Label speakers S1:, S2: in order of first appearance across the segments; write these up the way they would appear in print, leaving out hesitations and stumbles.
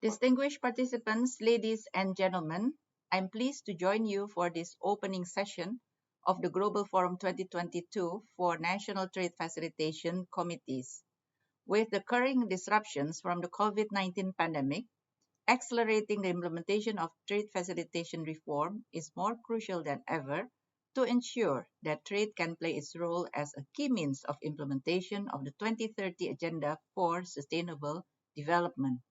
S1: Distinguished participants, ladies and gentlemen, I'm pleased to join you for this opening session of the Global Forum 2022 for National Trade Facilitation Committees. With the current disruptions from the COVID-19 pandemic, accelerating the implementation of trade facilitation reform is more crucial than ever to ensure that trade can play its role as a key means of implementation of the 2030 Agenda for Sustainable Development.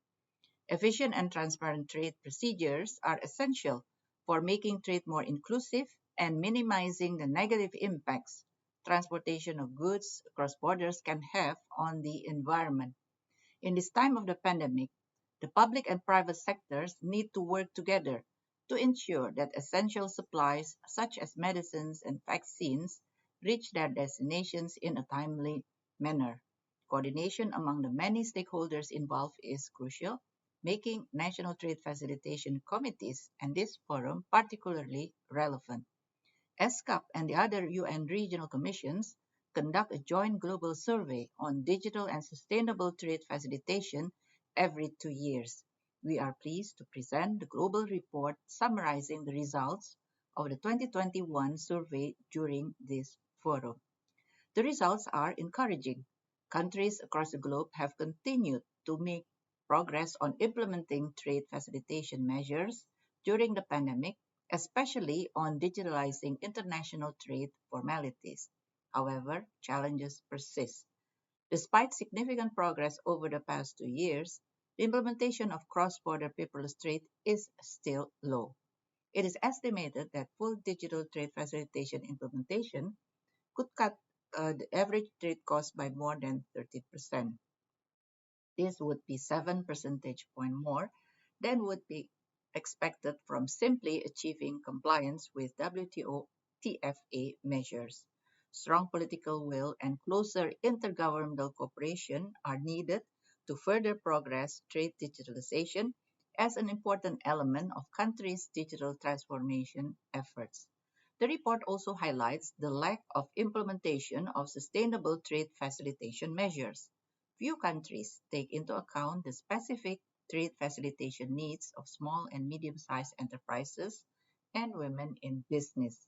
S1: Efficient and transparent trade procedures are essential for making trade more inclusive and minimizing the negative impacts transportation of goods across borders can have on the environment. In this time of the pandemic, the public and private sectors need to work together to ensure that essential supplies such as medicines and vaccines reach their destinations in a timely manner. Coordination among the many stakeholders involved is crucial, making national trade facilitation committees and this forum particularly relevant. ESCAP and the other UN regional commissions conduct a joint global survey on digital and sustainable trade facilitation every 2 years. We are pleased to present the global report summarizing the results of the 2021 survey during this forum. The results are encouraging. Countries across the globe have continued to make progress on implementing trade facilitation measures during the pandemic, especially on digitalizing international trade formalities. However, challenges persist. Despite significant progress over the past 2 years, the implementation of cross-border paperless trade is still low. It is estimated that full digital trade facilitation implementation could cut the average trade cost by more than 30%. This would be 7 percentage point more than would be expected from simply achieving compliance with WTO TFA measures. Strong political will and closer intergovernmental cooperation are needed to further progress trade digitalization as an important element of countries' digital transformation efforts. The report also highlights the lack of implementation of sustainable trade facilitation measures. Few countries take into account the specific trade facilitation needs of small and medium-sized enterprises and women in business.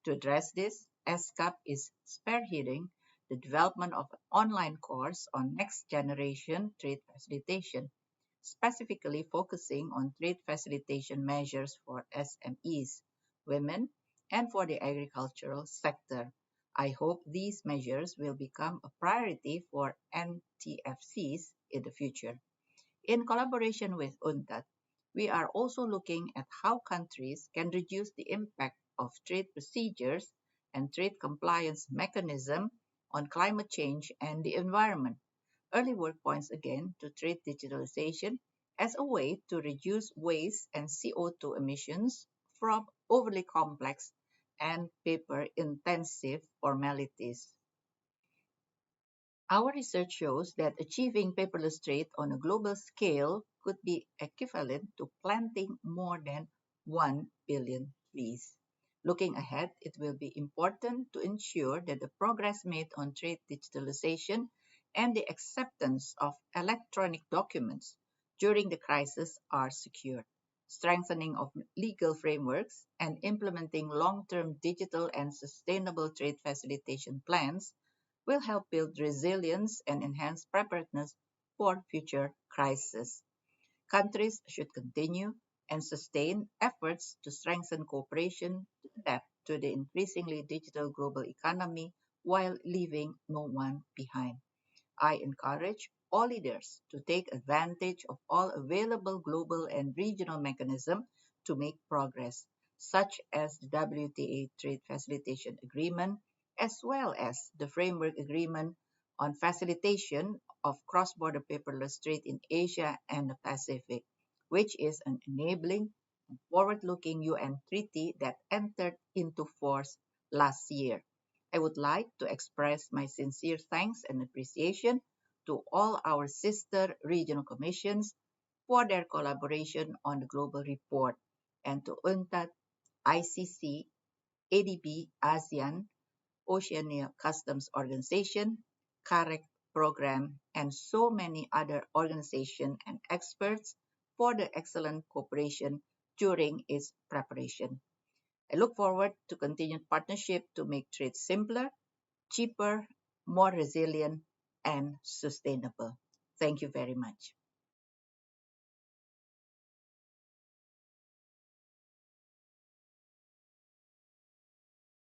S1: To address this, ESCAP is spearheading the development of an online course on next generation trade facilitation, specifically focusing on trade facilitation measures for SMEs, women, and for the agricultural sector. I hope these measures will become a priority for NTFCs in the future. In collaboration with UNTAD, we are also looking at how countries can reduce the impact of trade procedures and trade compliance mechanism on climate change and the environment. Early work points again to trade digitalization as a way to reduce waste and CO2 emissions from overly complex and paper intensive formalities. Our research shows that achieving paperless trade on a global scale could be equivalent to planting more than 1 billion trees. Looking ahead, it will be important to ensure that the progress made on trade digitalization and the acceptance of electronic documents during the crisis are secured. Strengthening of legal frameworks and implementing long-term digital and sustainable trade facilitation plans will help build resilience and enhance preparedness for future crises. Countries should continue and sustain efforts to strengthen cooperation to adapt to the increasingly digital global economy while leaving no one behind. I encourage all leaders to take advantage of all available global and regional mechanisms to make progress, such as the WTA Trade Facilitation Agreement, as well as the Framework Agreement on Facilitation of Cross-Border Paperless Trade in Asia and the Pacific, which is an enabling and forward-looking UN treaty that entered into force last year. I would like to express my sincere thanks and appreciation to all our sister regional commissions for their collaboration on the global report and to UNTAD, ICC, ADB, ASEAN, Oceania Customs Organization, CAREC program, and so many other organizations and experts for the excellent cooperation during its preparation. I look forward to continued partnership to make trade simpler, cheaper, more resilient, and sustainable. Thank you very much.